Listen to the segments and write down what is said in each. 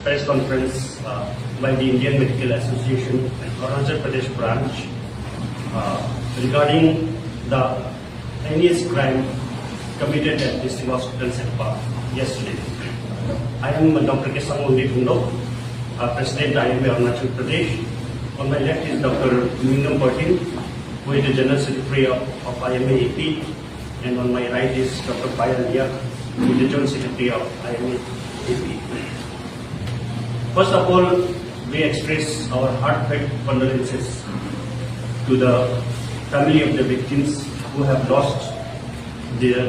Press conference by the Indian Medical Association and Arunachal Pradesh branch regarding the heinous crime committed at District Hospital Silpa yesterday. I am Dr. Kesamundi Thundo, President IMA Arunachal Pradesh. On my left is Dr. Mingam Pertin, who is the General Secretary of IMA AP, and on my right is Dr. Payal Liak, who is the Joint Secretary of IMA AP. First of all, we express our heartfelt condolences to the family of the victims who have lost their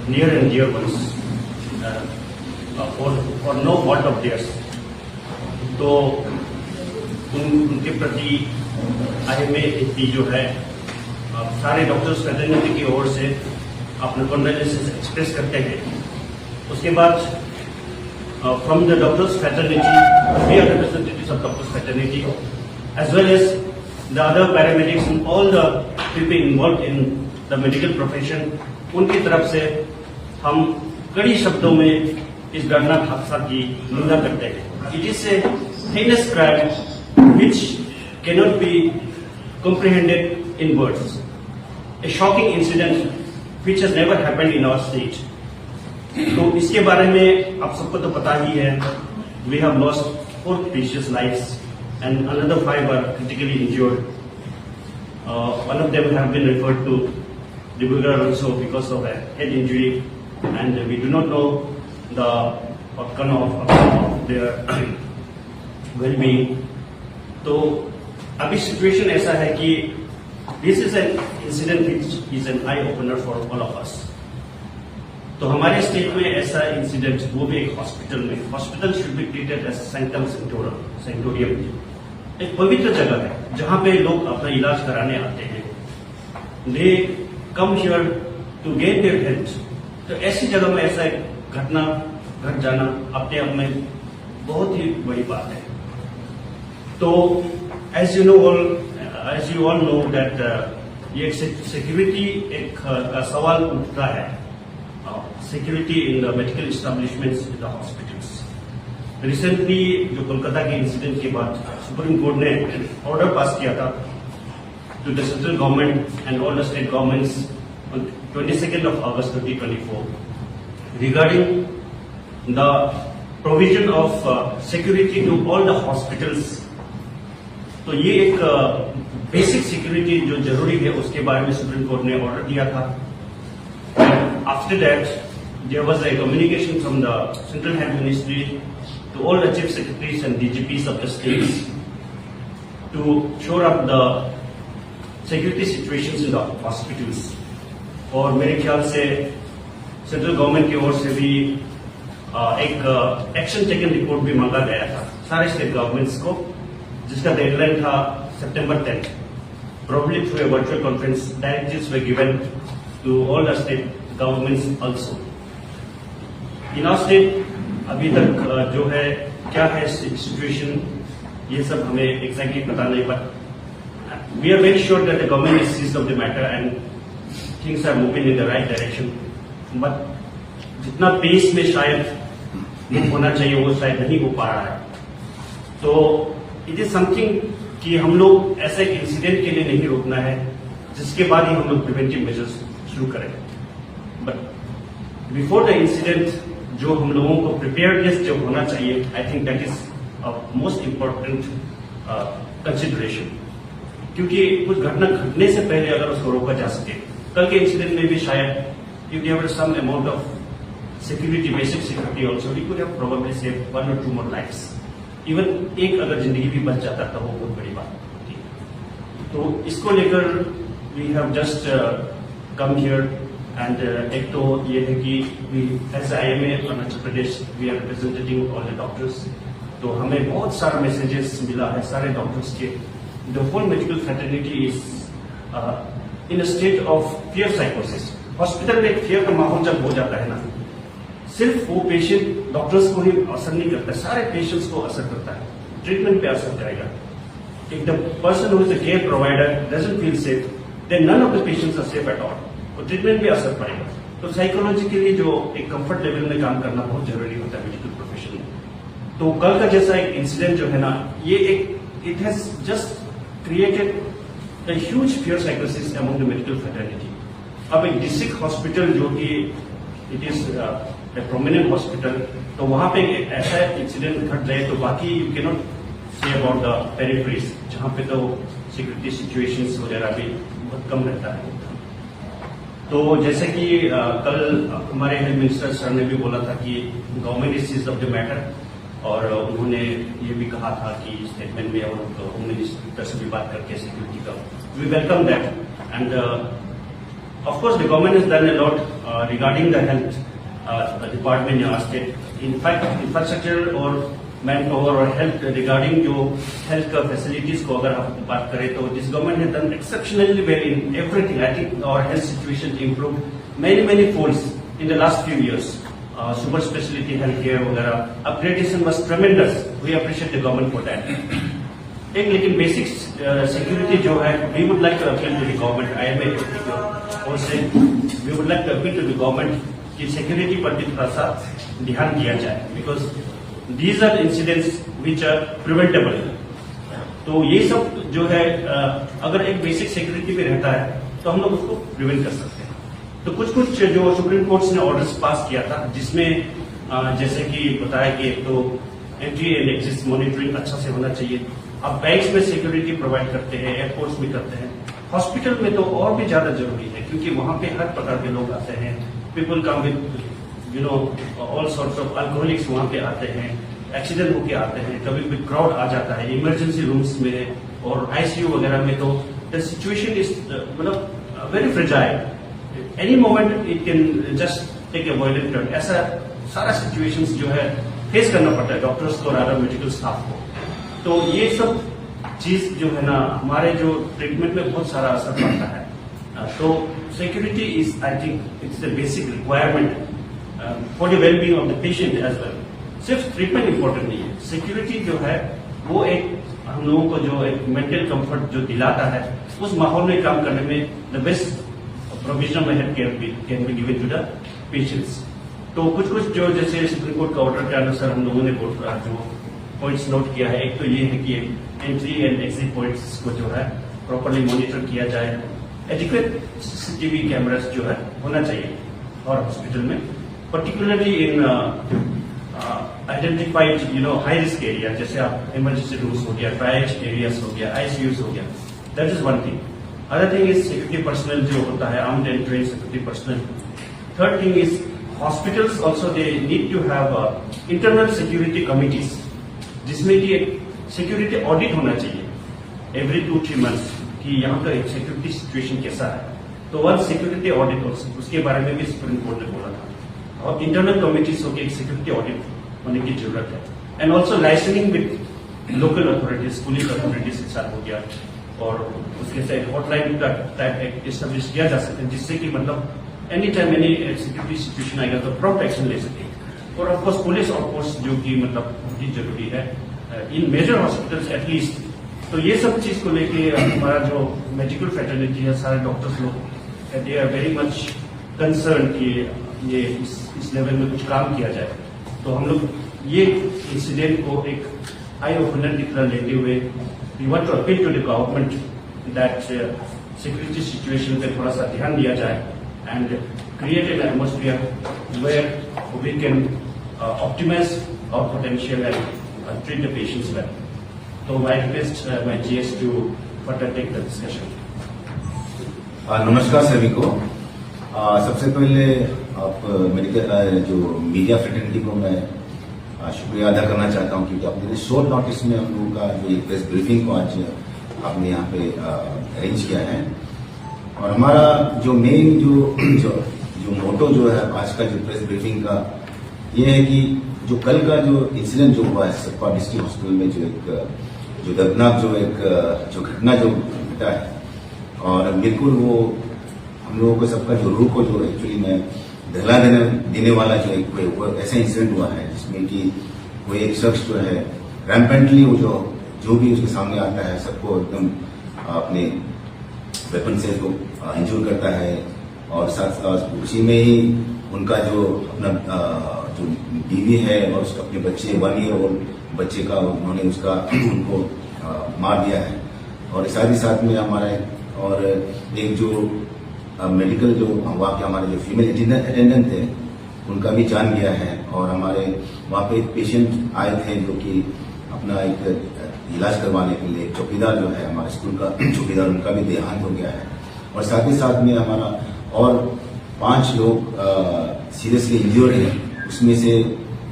near and dear ones for no fault of theirs. तो उनके प्रति IMA AP जो है सारे doctors federation की ओर से अपने condolences express करते हैं. उसके बाद from the doctors fraternity, we are representatives of doctors fraternity, as well as the other paramedics and all the people involved in the medical profession. उनकी तरफ से हम कड़ी शब्दों में इस दर्दनाक हादसा की निंदा करते हैं. It is a heinous crime which cannot be comprehended in words. A shocking incident which has never happened in our state. तो इसके बारे में आप सबको तो पता ही है. We have lost 4 precious lives and another 5 are critically injured. One of them have been referred to Dibrugarh also because of a head injury, and we do not know the outcome of their well-being. तो अभी situation ऐसा है कि this is an incident which is an eye opener for all of us. तो हमारे state में ऐसा incident, वो भी एक हॉस्पिटल में. Hospital should be treated as sanctum sanatorium, एक पवित्र जगह है जहां पे लोग अपना इलाज कराने आते हैं. They come here to get their health. तो ऐसी जगह में ऐसा एक घटना घट जाना अपने आप में बहुत ही बड़ी बात है. तो as you all know that ये सिक्योरिटी एक सवाल उठता है. Security in the medical establishments in the hospitals. Recently, जो कोलकाता के इंसिडेंट के बाद सुप्रीम कोर्ट ने ऑर्डर पास किया था to the central government and all the state governments on 22nd of August 2024 regarding the provision of security to all the hospitals. तो ये एक बेसिक सिक्योरिटी जो जरूरी है उसके बारे में सुप्रीम कोर्ट ने ऑर्डर दिया था. After that, there was a communication from the Central Health Ministry to all the chief secretaries and DGPs of the states to shore up the security situations in the hospitals. और मेरे ख्याल से central government की ओर से भी एक action taken report भी मांगा गया था सारे स्टेट गवर्नमेंट्स को, जिसका डेडलाइन था September 10th. Probably through a virtual conference, directives were given to all the state governments also. In our state अभी तक जो है क्या है सिचुएशन, ये सब हमें एग्जैक्टली पता नहीं. But we are very sure that the government is seized of the matter and things are moving in the right direction. But जितना पेस में शायद मूव होना चाहिए वो शायद नहीं हो पा रहा है. तो इट इज समथिंग कि हम लोग ऐसे इंसिडेंट के लिए नहीं रोकना है जिसके बाद ही हम लोग प्रिवेंटिव मेजर्स शुरू करें. बट बिफोर द इंसिडेंट जो हम लोगों को प्रिपेयर्डनेस जो होना चाहिए, I think that is most important consideration. क्योंकि कुछ घटना घटने से पहले अगर उसको रोका जा सके, कल के इंसिडेंट में भी शायद if there was some amount of security, basic security also, we could have probably saved 1 or 2 more lives. Even एक अगर जिंदगी भी बच जाता तो वो बहुत बड़ी बात होती. तो इसको लेकर we have just come here. And एक तो ये है कि as IMA Arunachal Pradesh we are representing all the doctors. तो हमें बहुत सारा मैसेजेस मिला है सारे डॉक्टर्स के. The whole medical fraternity is in a state of fear साइकोसिस. हॉस्पिटल में एक फियर का माहौल जब हो जाता है ना, सिर्फ वो पेशेंट डॉक्टर्स को ही असर नहीं करता, सारे पेशेंट्स को असर करता है. ट्रीटमेंट पे असर करेगा. If the person who is the care provider doesn't feel safe, then none of the patients are safe at all. तो ट्रीटमेंट भी असर पड़ेगा. तो साइकोलॉजिकली जो एक कंफर्ट लेवल में काम करना बहुत जरूरी होता है मेडिकल प्रोफेशन में. तो कल का जैसा एक इंसिडेंट जो है ना, ये एक it has just created a huge fear साइकोसिस अमंग द मेडिकल फ्रेटर्निटी। अब एक डिस्ट्रिक्ट हॉस्पिटल जो कि it is a prominent hospital, तो वहां पे एक ऐसा इंसिडेंट घट जाए तो बाकी you can not say about the peripheries, जहां पे तो सिक्योरिटी सिचुएशंस वगैरह भी बहुत कम रहता है। तो जैसे कि कल हमारे हेल्थ मिनिस्टर सर ने भी बोला था कि government is seize of the matter, और उन्होंने ये भी कहा था कि स्टेटमेंट में, और होम मिनिस्टर से भी बात करके सिक्योरिटी का, we welcome that and of course the government has done a lot regarding the health department in our state. In fact infrastructure और मैन पावर और हेल्थ रिगार्डिंग जो हेल्थ का फैसिलिटीज को अगर हम बात करें तो this government has done exceptionally well in everything. I think our health situation improve many folds in the last few years. Super speciality health care वगैरह upgradation was ट्रेमेंडस, we appreciate the government for that. एक लेकिन basic security जो है, we would like to appeal to the government, IMA और से we would like to appeal to the government कि security पर भी थोड़ा सा ध्यान दिया जाए, because these are incidents which are preventable. तो ये सब जो है अगर एक बेसिक सिक्योरिटी भी रहता है तो हम लोग उसको प्रिवेंट कर सकते हैं। तो कुछ जो सुप्रीम कोर्ट ने ऑर्डर्स पास किया था, जिसमें जैसे कि बताया कि एक तो एंट्री एंड एग्जिट मॉनिटरिंग अच्छा से होना चाहिए। अब बैंक्स में सिक्योरिटी प्रोवाइड करते हैं, एयरपोर्ट्स में करते हैं, हॉस्पिटल में तो और भी ज्यादा जरूरी है, क्योंकि वहां पे हर प्रकार के लोग आते हैं। People come with all sorts of alcoholics वहां पे आते हैं, एक्सीडेंट होके आते हैं, कभी भी क्राउड आ जाता है इमरजेंसी रूम्स में और ICU वगैरह में। तो द सिचुएशन इज मतलब very fragile, any moment it can just take a violent turn. ऐसा सारा सिचुएशंस जो है फेस करना पड़ता है डॉक्टर्स को और अदर मेडिकल स्टाफ को। तो ये सब चीज जो है ना, हमारे जो ट्रीटमेंट में बहुत सारा असर पड़ता है। तो security is, I think it's the basic requirement for the wellbeing of the patient as well. सिर्फ ट्रीटमेंट इंपॉर्टेंट नहीं है, सिक्योरिटी जो है वो एक हम लोगों को जो एक मेंटल कंफर्ट जो दिलाता है, उस माहौल में काम करने में the best provision of health care can be given to the patients. तो कुछ जो जैसे सुप्रीम कोर्ट का ऑर्डर के अनुसार हम लोगों ने जो पॉइंट्स नोट किया है, एक तो ये है कि एंट्री एंड एग्जिट पॉइंट्स को जो है प्रॉपरली मॉनिटर किया जाए। एडिक्वेट CCTV कैमरास जो है होना चाहिए और हॉस्पिटल में, particularly in identified high risk area, जैसे आप इमरजेंसी रूम्स हो गया, ट्रायज एरियाज हो गया, ICUs हो गया। That is one thing. Other thing is security personnel जो होता है, armed and trained security personnel. Third thing is hospitals also they need to have internal security committees, जिसमें कि एक सिक्योरिटी ऑडिट होना चाहिए एवरी 2-3 मंथ्स कि यहाँ का एक सिक्योरिटी सिचुएशन कैसा है। तो वन सिक्योरिटी ऑडिट उसके बारे में भी सुप्रीम कोर्ट ने बोला था, और इंटरनल कमिटीज होकर एक सिक्योरिटी ऑडिट होने की जरूरत है। And also licensing with local authorities, police authorities के साथ हो गया, और उसके साथ हॉटलाइन का टाइप एस्टेब्लिश किया जा सकता है, जिससे कि मतलब any time any security situation आएगा तो प्रॉम्प्ट एक्शन ले सके। और ऑफकोर्स पुलिस ऑफकोर्स जो कि मतलब बहुत ही जरूरी है इन मेजर हॉस्पिटल्स एटलीस्ट। तो ये सब चीज को लेके हमारा जो मेडिकल फ्रेटर्निटी है, सारे डॉक्टर्स लोग they are very much concern कि ये इस लेवल में कुछ काम किया जाए। तो हम लोग ये इंसिडेंट को एक आई ओपनर की तरह लेते हुए we want to appeal to the government that security situation पे थोड़ा सा ध्यान दिया जाए and create an atmosphere where we can optimise our potential and treat the patients well. So I request my GS to further take the discussion. नमस्कार सभी को। सबसे पहले आप मेडिकल जो मीडिया फ्रेटर्निटी को मैं शुक्रिया अदा करना चाहता हूं, क्योंकि आपने शॉर्ट नोटिस में हम लोगों का जो प्रेस ब्रीफिंग को आज आपने यहाँ पे अरेंज किया है। और हमारा जो मेन जो मोटो जो है आज का जो प्रेस ब्रीफिंग का, ये है कि जो कल का जो इंसिडेंट जो हुआ है सतपा डिस्ट्रिक्ट हॉस्पिटल में, जो दर्दनाक जो घटना जो घटा है, और बिल्कुल वो हम लोगों को सबका जो रूह को जो एक्चुअली में दहला देने वाला जो एक ऐसा इंसिडेंट हुआ है, जिसमें कि वो एक शख्स जो है रैम्पेंटली वो जो भी उसके सामने आता है सबको एकदम अपने वेपन से को इंजूर करता है, और साथ उसी में ही उनका जो अपना जो बीवी है और उसके अपने बच्चे 1 ईयर ओल्ड बच्चे का उन्होंने उसका उनको मार दिया है। और साथ ही साथ में हमारे और एक जो मेडिकल जो वहाँ के हमारे जो फीमेल अटेंडेंट थे उनका भी जान गया है। और हमारे वहाँ पे एक पेशेंट आए थे जो कि अपना एक इलाज करवाने के लिए, चौकीदार जो है हमारे स्कूल का चौकीदार, उनका भी देहांत हो गया है। और साथ ही साथ में हमारा और 5 लोग सीरियसली इंज्योर्ड हैं। उसमें से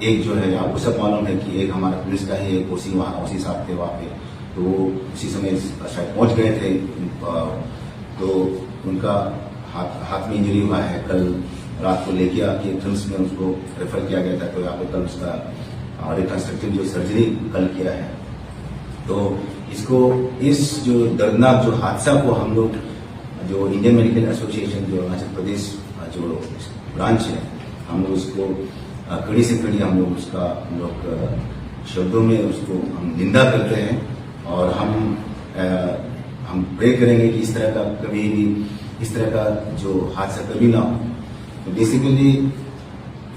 एक जो है आपको सब मालूम है कि एक हमारा पुलिस का ही एक ओसी साहब थे वहाँ पे, तो वो उसी समय शायद पहुंच गए थे। तो उनका हाथ में इंजरी हुआ है। कल रात को लेके आके ट्रिम्स में उसको रेफर किया गया था। तो यहाँ पे कल उसका रिकंस्ट्रक्टिव जो सर्जरी कल किया है। तो इसको इस जो दर्दनाक जो हादसा को हम लोग जो इंडियन मेडिकल एसोसिएशन जो अरुणाचल प्रदेश जो ब्रांच है, हम लोग उसको कड़ी से कड़ी हम लोग शब्दों में उसको हम निंदा करते हैं। और हम प्रे करेंगे कि इस तरह का कभी भी इस तरह का जो हादसा कभी ना हो। तो बेसिकली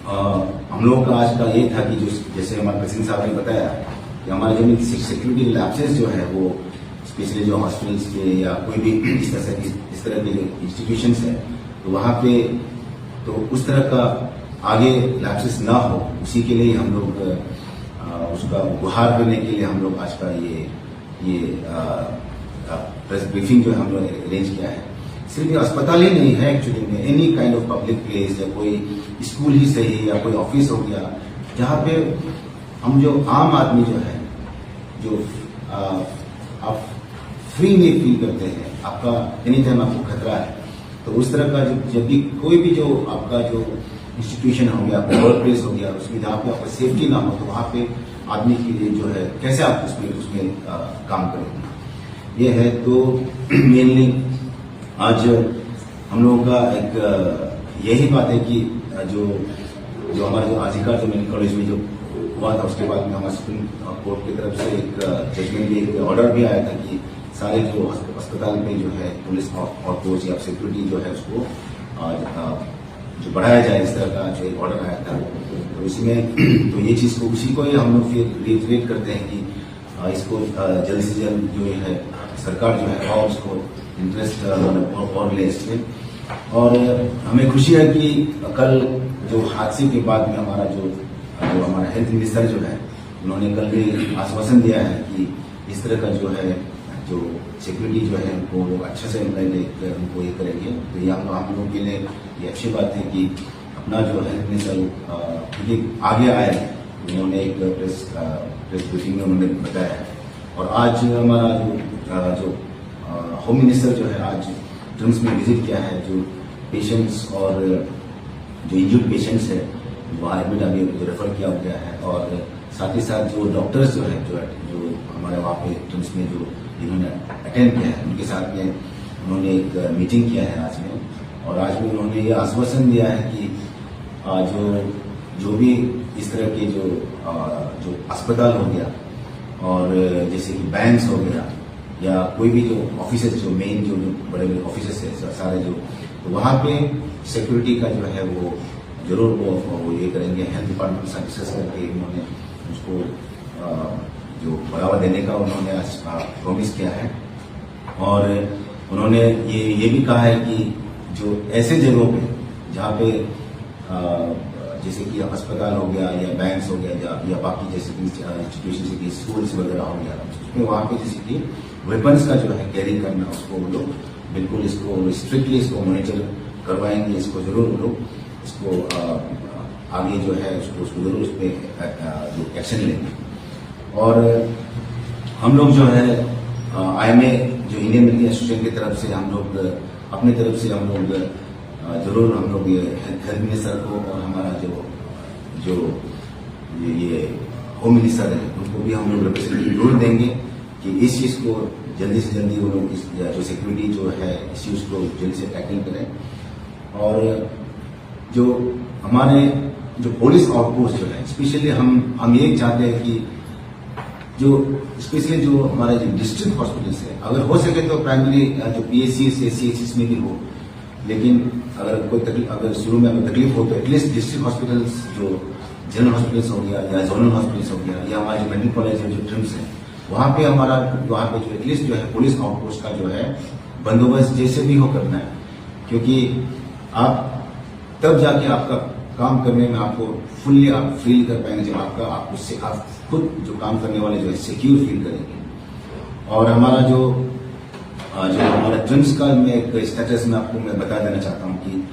हम लोगों का आज का ये था कि जो जैसे हमारे प्रेसिडेंट साहब ने बताया कि हमारे जो सिक्योरिटी लैप्सेस जो है वो स्पेशली जो हॉस्पिटल्स के या कोई भी इस तरह के जो इंस्टीट्यूशंस है, तो वहाँ पे तो उस तरह का आगे लैप्सेस ना हो, उसी के लिए हम लोग उसका गुहार करने के लिए हम लोग आज का ये प्रेस ब्रीफिंग जो हम लोग अरेंज किया है। सिर्फ ये अस्पताल ही नहीं है, एक्चुअली में any kind of public place या कोई स्कूल ही सही या कोई ऑफिस हो गया, जहाँ पे हम जो आम आदमी जो है जो आप फ्री में फील करते हैं, आपका एनी टाइम आपको खतरा है, तो उस तरह का जब भी कोई भी जो आपका जो इंस्टीट्यूशन हो गया, आपका वर्क प्लेस हो गया, उसमें जहाँ पे आपका सेफ्टी ना हो, तो वहाँ पे आदमी के लिए जो है कैसे आप उसमें काम करेंगे, ये है। तो मेनली आज हम लोगों का एक यही बात है कि जो हमारा जो आजिका जो मेडिकल कॉलेज में जो हुआ था, उसके बाद में हमारे सुप्रीम कोर्ट की तरफ से एक जजमेंट भी, एक ऑर्डर भी आया था कि सारे जो अस्पताल में जो है पुलिस और फोर्स या सिक्योरिटी जो है उसको जो बढ़ाया जाए, इस तरह का जो एक ऑर्डर आया था। तो इसमें तो ये चीज को उसी को ही हम लोग फिर रिट्रेट करते हैं कि इसको जल्द से जल्द जो है सरकार जो है और उसको इंटरेस्ट और ले इसमें। और हमें खुशी है कि कल जो हादसे के बाद में हमारा हेल्थ मिनिस्टर जो है, उन्होंने कल भी आश्वासन दिया है कि इस तरह का जो है जो सिक्योरिटी जो है उनको लोग अच्छा से उनको ये करेंगे। तो ये हम लोगों के लिए ये अच्छी बात है कि अपना जो हेल्थ मिनिस्टर आगे आए, उन्होंने एक प्रेस ब्रीफिंग में उन्होंने बताया है। और आज हमारा जो होम मिनिस्टर जो है आज ट्रिम्स में विजिट किया है, जो पेशेंट्स और जो इंजर्ड पेशेंट्स है वहाँ एडमिट अभी रेफर किया गया है। और साथ ही साथ जो डॉक्टर्स जो है जो हमारे वहाँ पे ट्रिम्स में जो जिन्होंने अटेंड किया है, उनके साथ में उन्होंने एक मीटिंग किया है आज में। और आज में उन्होंने ये आश्वासन दिया है कि जो भी इस तरह के जो अस्पताल हो गया और जैसे कि बैंक्स हो गया या कोई भी जो ऑफिसेस जो मेन जो बड़े बड़े ऑफिसेस है सारे जो, तो वहाँ पे सिक्योरिटी का जो है वो जरूर वो ये करेंगे। हेल्थ डिपार्टमेंट से डिस्कस करके उन्होंने उसको जो बढ़ावा देने का उन्होंने आज प्रॉमिस किया है। और उन्होंने ये भी कहा है कि जो ऐसे जगहों पे जहाँ पे जैसे कि अस्पताल हो गया या बैंक्स हो गया या बाकी जैसे कि इंस्टीट्यूशन जैसे कि स्कूल्स वगैरह हो गया, उसमें वहाँ पे जैसे कि वेपन्स का जो है कैरी करना, उसको वो लोग बिल्कुल इसको स्ट्रिक्टली इसको मॉनिटर करवाएंगे। इसको जरूर वो लोग इसको आगे जो है उसको जरूर उस पर जो एक्शन लेंगे। और हम लोग जो है IMA जो इंडियन मेडिकल एसोसिएशन की तरफ से हम लोग अपनी तरफ से हम लोग जरूर हम लोग ये हेल्थ मिनिस्टर को और हमारा जो ये होम मिनिस्टर है उनको भी हम लोग रिप्रेजेंटेटिव जरूर देंगे कि इस चीज को जल्दी से जल्दी वो लोग जो सिक्योरिटी जो है इस चीज को जल्दी से टैकल करें। और जो हमारे जो पुलिस आउटपोस्ट जो है स्पेशली हम ये चाहते हैं कि जो स्पेशली जो हमारे जो डिस्ट्रिक्ट हॉस्पिटल्स है, अगर हो सके तो प्राइमरी जो PHC से CHS में भी हो, लेकिन अगर कोई अगर शुरू में अगर तकलीफ हो तो एटलीस्ट डिस्ट्रिक्ट हॉस्पिटल्स जो जनरल हॉस्पिटल्स हो गया या जोनल हॉस्पिटल्स हो गया या हमारे मेडिकल कॉलेज है जो ट्रिम्स है, वहाँ पे हमारा वहाँ पे जो एटलीस्ट जो है पुलिस आउटपोस्ट का जो है बंदोबस्त जैसे भी हो करना है, क्योंकि आप तब जाके आपका काम करने में आपको फुल्ली आप फील कर पाएंगे जब आप उससे आप खुद जो काम करने वाले जो है सिक्योर फील करेंगे। और हमारा जो हमारा ट्रिम्स का मैं एक स्टेटस में आपको मैं बता देना चाहता हूँ कि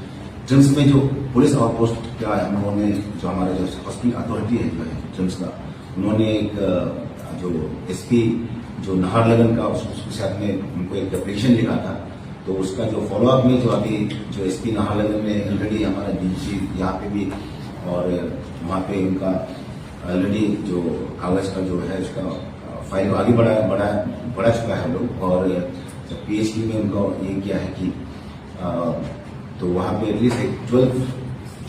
ट्रिम्स में जो पुलिस आउटपोस्ट का हम लोगों ने जो हमारा जो हॉस्पिटल अथॉरिटी है जो है ट्रिम्स का, उन्होंने एक जो एसपी जो नाहरलगन का उसके साथ में उनको एक एप्लीकेशन लिखा था, तो उसका जो फॉलोअप में जो अभी जो एसपी नाहरलगन ने ऑलरेडी हमारा डीजी यहाँ पे भी और वहाँ पे उनका ऑलरेडी जो कागज का जो है उसका फाइल आगे बढ़ा चुका है लोग, और पीएचडी में उनका ये किया है कि तो वहाँ पे एटलीस्ट एक 12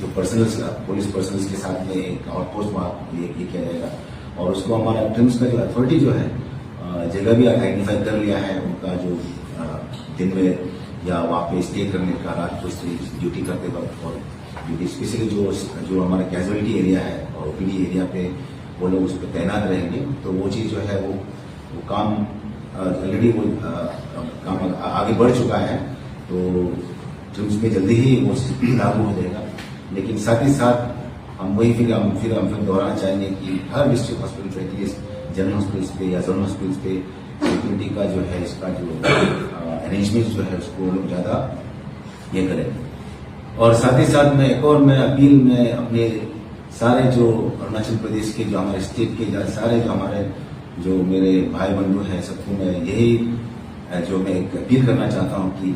जो पर्सनल्स पुलिस पर्सनल्स के साथ में एक आउटपोस्ट वहाँ ये किया जाएगा। और उसको हमारा ट्रिम्स का जो अथॉरिटी जो है जगह भी आइडेंटिफाई कर लिया है, उनका जो दिन में या वहाँ पे स्टे करने का रात को ड्यूटी करते वक्त, और ड्यूटी स्पेशली जो हमारा कैजुअलिटी एरिया है और ओपीडी एरिया पे वो लोग उस पर तैनात रहेंगे। तो वो चीज़ जो है वो काम ऑलरेडी वो काम आगे बढ़ चुका है, तो ट्रिम्स में जल्दी ही वो लागू हो जाएगा। लेकिन साथ ही साथ हम फिर दोहराना चाहेंगे कि हर डिस्ट्रिक्ट हॉस्पिटल पे एटलीस्ट जनरल हॉस्पिटल्स पे या जोनल हॉस्पिटल्स पे सिक्योरिटी का जो है इसका जो अरेंजमेंट जो है उसको लोग ज़्यादा ये करें। और साथ ही साथ मैं एक और मैं अपील में अपने सारे जो अरुणाचल प्रदेश के जो हमारे स्टेट के सारे जो हमारे जो मेरे भाई बंधु हैं सबको मैं यही जो मैं एक अपील करना चाहता हूँ कि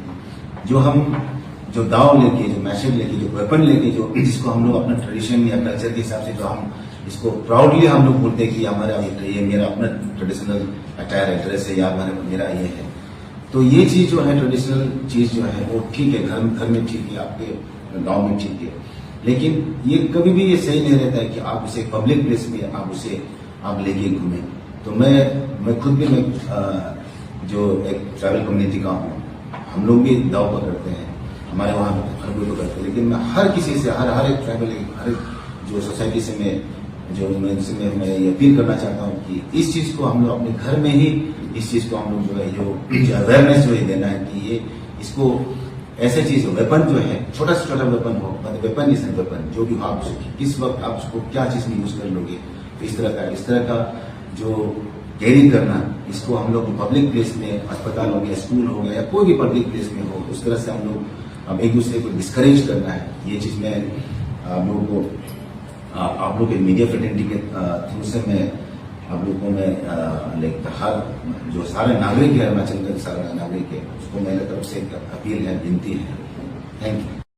जो दाव लेके जो मैसेज लेके जो वेपन लेके जो जिसको हम लोग अपना ट्रेडिशन या कल्चर के हिसाब से जो हम इसको प्राउडली हम लोग बोलते हैं कि हमारा ये मेरा अपना ट्रेडिशनल अटायर है, ड्रेस है या मेरा ये है, तो ये चीज जो है ट्रेडिशनल चीज जो है वो ठीक है, घर में ठीक है, आपके गांव में ठीक है, लेकिन ये कभी भी ये सही नहीं रहता है कि आप उसे पब्लिक प्लेस में आप लेके घूमें। तो मैं खुद भी जो एक ट्राइबल कम्युनिटी का हूँ, हम लोग भी दाव पकड़ते हैं, हमारे वहाँ हर कोई पकड़ते हैं, लेकिन मैं हर किसी से हर एक ट्राइबल हर एक जो सोसाइटी से मैं ये अपील करना चाहता हूँ कि इस चीज को हम लोग अपने घर में ही इस चीज को हम लोग जो है जो अवेयरनेस जो है देना है कि ये इसको ऐसे चीज हो, वेपन जो है छोटा से छोटा वेपन हो, मतलब वेपन इज वेपन, जो भी आप किस वक्त आप उसको क्या चीज में यूज कर लोगे, तो इस तरह का जो कैरी करना, इसको हम लोग पब्लिक प्लेस में अस्पताल हो गया, स्कूल हो गया या कोई भी पब्लिक प्लेस में हो, उस तरह से हम लोग अब एक दूसरे को डिस्करेज करना है। ये चीज मैं आप लोग के मीडिया फ्रेटर्निटी के थ्रू से मैं आप लोगों को मैं हर जो सारे नागरिक है अरुणाचल के सारे नागरिक है उसको मेरे तरफ से अपील है, विनती है। Thank you.